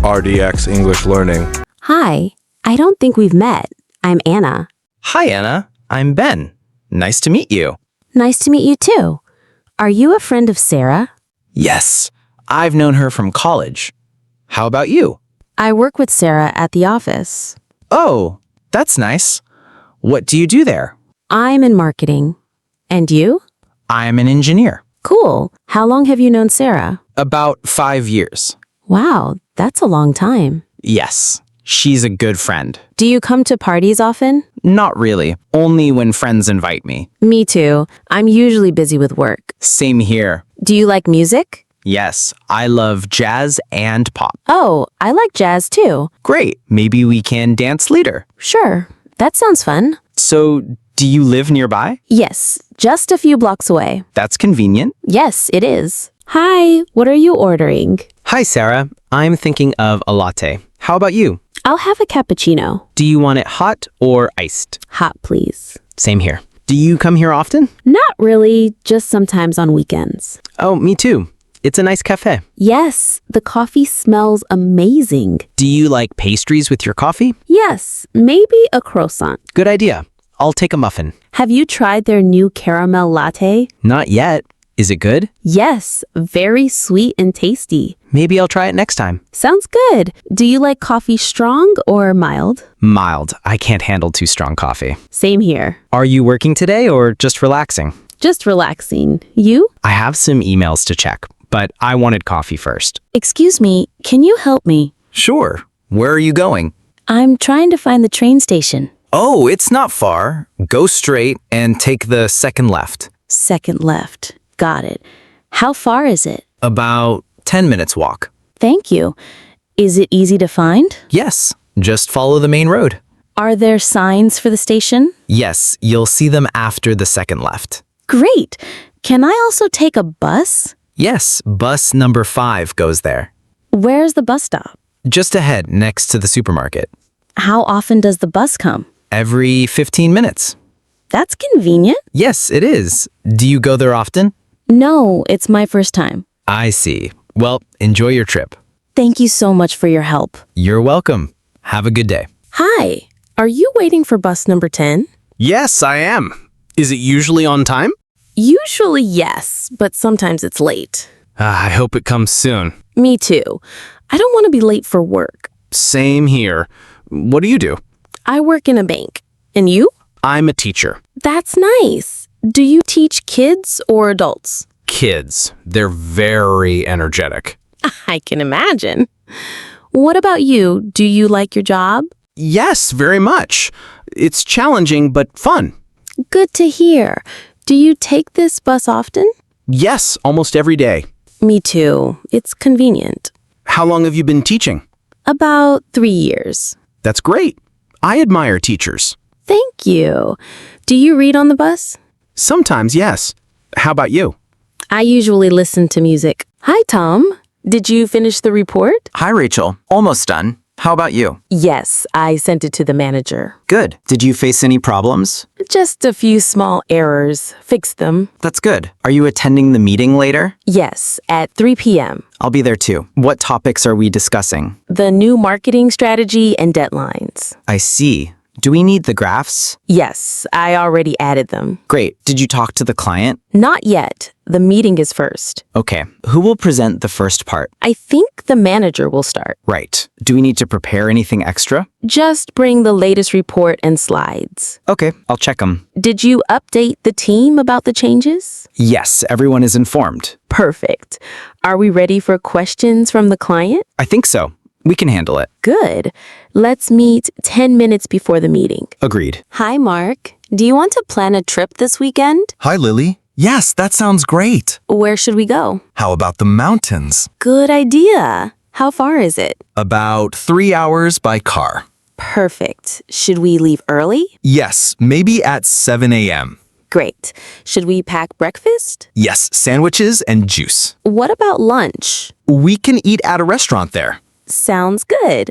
RDX English Learning. Hi, I don't think we've met. I'm Anna. Hi, Anna. I'm Ben. Nice to meet you. Nice to meet you too. Are you a friend of Sarah? Yes, I've known her from college. How about you? I work with Sarah at the office. Oh, that's nice. What do you do there? I'm in marketing. And you? I'm an engineer. Cool. How long have you known Sarah? About 5 years. Wow, that's a long time. Yes, she's a good friend. Do you come to parties often? Not really, only when friends invite me. Me too. I'm usually busy with work. Same here. Do you like music? Yes, I love jazz and pop. Oh, I like jazz too. Great, maybe we can dance later. Sure, that sounds fun. So, do you live nearby? Yes, just a few blocks away. That's convenient. Yes, it is. Hi, what are you ordering? Hi, Sarah. I'm thinking of a latte. How about you? I'll have a cappuccino. Do you want it hot or iced? Hot, please. Same here. Do you come here often? Not really, just sometimes on weekends. Oh, me too. It's a nice cafe. Yes, the coffee smells amazing. Do you like pastries with your coffee? Yes, maybe a croissant. Good idea. I'll take a muffin. Have you tried their new caramel latte? Not yet. Is it good? Yes, very sweet and tasty. Maybe I'll try it next time. Sounds good. Do you like coffee strong or mild? Mild. I can't handle too strong coffee. Same here. Are you working today or just relaxing? Just relaxing. You? I have some emails to check, but I wanted coffee first. Excuse me, can you help me? Sure. Where are you going? I'm trying to find the train station. Oh, it's not far. Go straight and take the second left. Second left. Got it. How far is it? About 10 minutes walk. Thank you. Is it easy to find? Yes, just follow the main road. Are there signs for the station? Yes, you'll see them after the second left. Great. Can I also take a bus? Yes, bus number 5 goes there. Where's the bus stop? Just ahead, next to the supermarket. How often does the bus come? Every 15 minutes. That's convenient. Yes, it is. Do you go there often? No, it's my first time. I see. Well, enjoy your trip. Thank you so much for your help. You're welcome. Have a good day. Hi, are you waiting for bus number 10? Yes, I am. Is it usually on time? Usually yes, but sometimes it's late. I hope it comes soon. Me too. I don't want to be late for work. Same here. What do you do? I work in a bank. And you? I'm a teacher. That's nice. Do you teach kids or adults? Kids. They're very energetic. I can imagine. What about you? Do you like your job? Yes, very much. It's challenging, but fun. Good to hear. Do you take this bus often? Yes, almost every day. Me too. It's convenient. How long have you been teaching? About 3 years. That's great. I admire teachers. Thank you. Do you read on the bus? Sometimes, yes. How about you? I usually listen to music. Hi, Tom. Did you finish the report? Hi, Rachel. Almost done. How about you? Yes, I sent it to the manager. Good. Did you face any problems? Just a few small errors. Fixed them. That's good. Are you attending the meeting later? Yes, at 3 p.m. I'll be there too. What topics are we discussing? The new marketing strategy and deadlines. I see. Do we need the graphs? Yes, I already added them. Great. Did you talk to the client? Not yet. The meeting is first. Okay. Who will present the first part? I think the manager will start. Right. Do we need to prepare anything extra? Just bring the latest report and slides. Okay, I'll check them. Did you update the team about the changes? Yes, everyone is informed. Perfect. Are we ready for questions from the client? I think so. We can handle it. Good. Let's meet 10 minutes before the meeting. Agreed. Hi, Mark. Do you want to plan a trip this weekend? Hi, Lily. Yes, that sounds great. Where should we go? How about the mountains? Good idea. How far is it? About 3 hours by car. Perfect. Should we leave early? Yes, maybe at 7 a.m. Great. Should we pack breakfast? Yes, sandwiches and juice. What about lunch? We can eat at a restaurant there. Sounds good.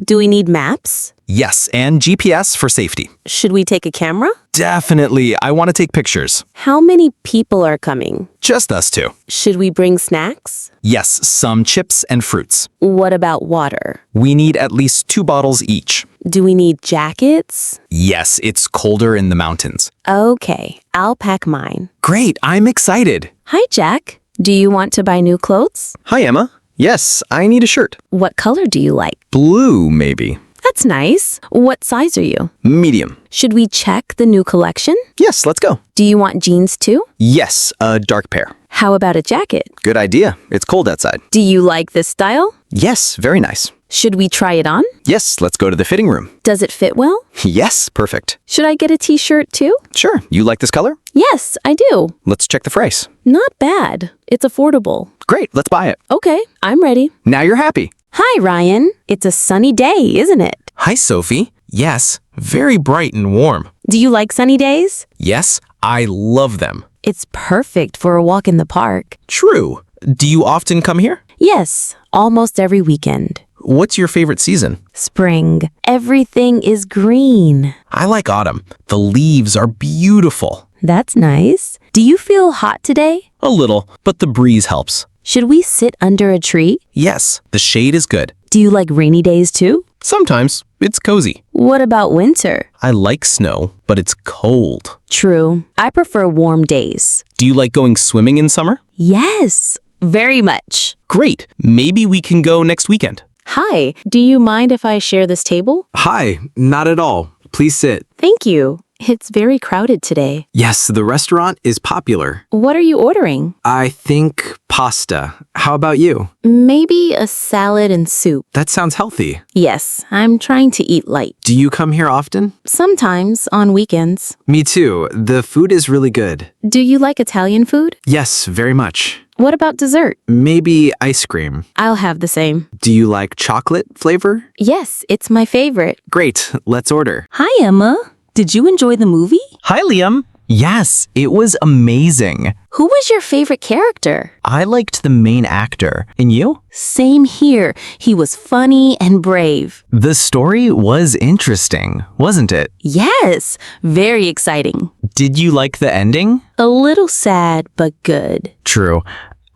Do we need maps? Yes, and GPS for safety. Should we take a camera? Definitely. I want to take pictures. How many people are coming? Just us two. Should we bring snacks? Yes, some chips and fruits. What about water? We need at least 2 bottles each. Do we need jackets? Yes, it's colder in the mountains. Okay, I'll pack mine. Great, I'm excited. Hi, Jack. Do you want to buy new clothes? Hi, Emma. Yes, I need a shirt. What color do you like? Blue, maybe. That's nice. What size are you? Medium. Should we check the new collection? Yes, let's go. Do you want jeans too? Yes, a dark pair. How about a jacket? Good idea. It's cold outside. Do you like this style? Yes, very nice. Should we try it on? Yes, let's go to the fitting room. Does it fit well? Yes, perfect. Should I get a t-shirt too? Sure. You like this color? Yes, I do. Let's check the price. Not bad. It's affordable. Great, let's buy it. Okay, I'm ready. Now you're happy. Hi, Ryan. It's a sunny day, isn't it? Hi, Sophie. Yes, very bright and warm. Do you like sunny days? Yes, I love them. It's perfect for a walk in the park. True. Do you often come here? Yes, almost every weekend. What's your favorite season? Spring. Everything is green. I like autumn. The leaves are beautiful. That's nice. Do you feel hot today? A little, but the breeze helps. Should we sit under a tree? Yes, the shade is good. Do you like rainy days too? Sometimes it's cozy. What about winter? I like snow, but it's cold. True. I prefer warm days. Do you like going swimming in summer? Yes, very much. Great. Maybe we can go next weekend. Hi, do you mind if I share this table? Hi, not at all. Please sit. Thank you. It's very crowded today. Yes, the restaurant is popular. What are you ordering? I think pasta. How about you? Maybe a salad and soup. That sounds healthy. Yes, I'm trying to eat light. Do you come here often? Sometimes on weekends. Me too. The food is really good. Do you like Italian food? Yes, very much. What about dessert? Maybe ice cream. I'll have the same. Do you like chocolate flavor? Yes, it's my favorite. Great, let's order. Hi, Emma. Did you enjoy the movie? Hi, Liam. Yes, it was amazing. Who was your favorite character? I liked the main actor. And you? Same here. He was funny and brave. The story was interesting, wasn't it? Yes, very exciting. Did you like the ending? A little sad, but good. True.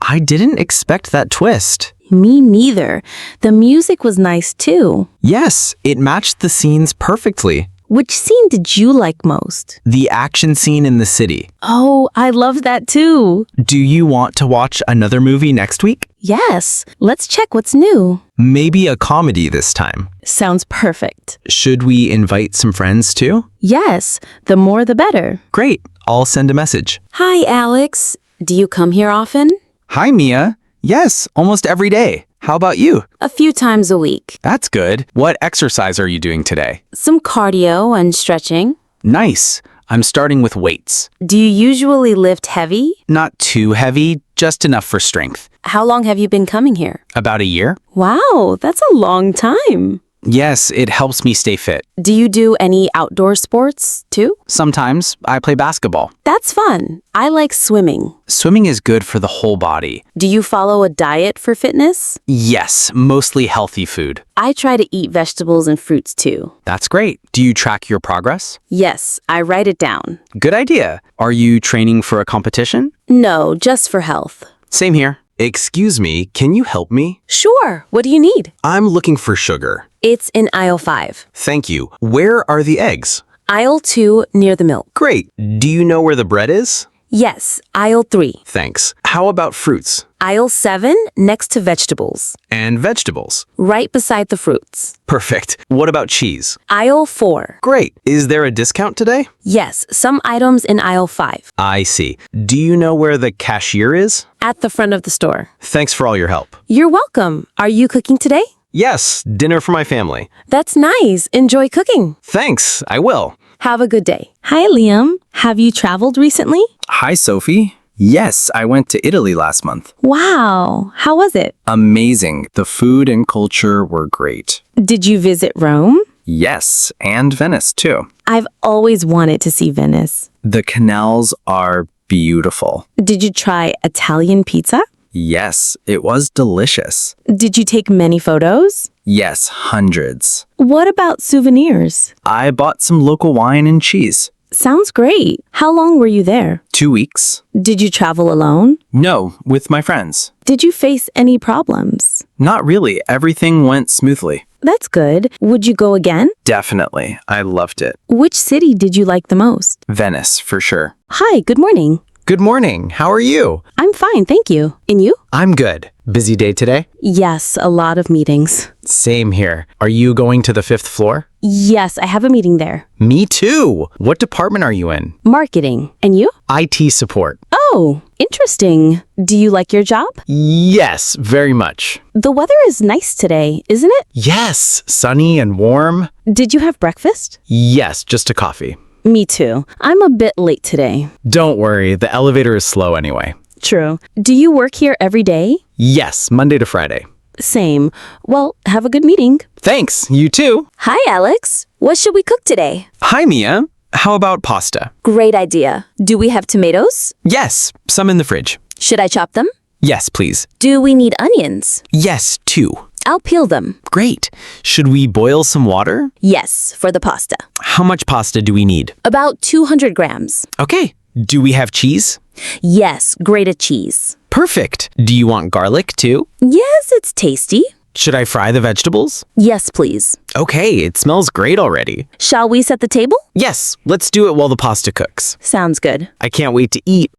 I didn't expect that twist. Me neither. The music was nice too. Yes, it matched the scenes perfectly. Which scene did you like most? The action scene in the city. Oh, I loved that too. Do you want to watch another movie next week? Yes, let's check what's new. Maybe a comedy this time. Sounds perfect. Should we invite some friends too? Yes, the more the better. Great, I'll send a message. Hi, Alex. Do you come here often? Hi, Mia. Yes, almost every day. How about you? A few times a week. That's good. What exercise are you doing today? Some cardio and stretching. Nice. I'm starting with weights. Do you usually lift heavy? Not too heavy, just enough for strength. How long have you been coming here? About a year? Wow, that's a long time. Yes, it helps me stay fit. Do you do any outdoor sports too? Sometimes I play basketball. That's fun. I like swimming. Swimming is good for the whole body. Do you follow a diet for fitness? Yes, mostly healthy food. I try to eat vegetables and fruits too. That's great. Do you track your progress? Yes, I write it down. Good idea. Are you training for a competition? No, just for health. Same here. Excuse me, can you help me? Sure. What do you need? I'm looking for sugar. It's in aisle 5. Thank you. Where are the eggs? Aisle 2 near the milk. Great. Do you know where the bread is? Yes, aisle 3. Thanks. How about fruits? Aisle 7 next to vegetables. And vegetables? Right beside the fruits. Perfect. What about cheese? Aisle 4. Great. Is there a discount today? Yes, some items in aisle 5. I see. Do you know where the cashier is? At the front of the store. Thanks for all your help. You're welcome. Are you cooking today? Yes, dinner for my family. That's nice. Enjoy cooking. Thanks, I will. Have a good day. Hi, Liam. Have you traveled recently? Hi, Sophie. Yes, I went to Italy last month. Wow. How was it? Amazing. The food and culture were great. Did you visit Rome? Yes, and Venice too. I've always wanted to see Venice. The canals are beautiful. Did you try Italian pizza? Yes, it was delicious. Did you take many photos? Yes, hundreds. What about souvenirs? I bought some local wine and cheese. Sounds great. How long were you there? 2 weeks? Did you travel alone? No, with my friends. Did you face any problems? Not really. Everything went smoothly. That's good. Would you go again? Definitely. I loved it. Which city did you like the most? Venice, for sure. Hi, good morning. Good morning. How are you? I'm fine, thank you. And you? I'm good. Busy day today? Yes, a lot of meetings. Same here. Are you going to the 5th floor? Yes, I have a meeting there. Me too. What department are you in? Marketing. And you? IT support. Oh, interesting. Do you like your job? Yes, very much. The weather is nice today, isn't it? Yes, sunny and warm. Did you have breakfast? Yes, just a coffee. Me too. I'm a bit late today. Don't worry, the elevator is slow anyway. True. Do you work here every day? Yes, Monday to Friday. Same. Well, have a good meeting. Thanks, you too. Hi, Alex. What should we cook today? Hi, Mia. How about pasta? Great idea. Do we have tomatoes? Yes, some in the fridge. Should I chop them? Yes, please. Do we need onions? Yes, 2. I'll peel them. Great. Should we boil some water? Yes, for the pasta. How much pasta do we need? About 200 grams. Okay. Do we have cheese? Yes, grated cheese. Perfect. Do you want garlic too? Yes, it's tasty. Should I fry the vegetables? Yes, please. Okay, it smells great already. Shall we set the table? Yes, let's do it while the pasta cooks. Sounds good. I can't wait to eat.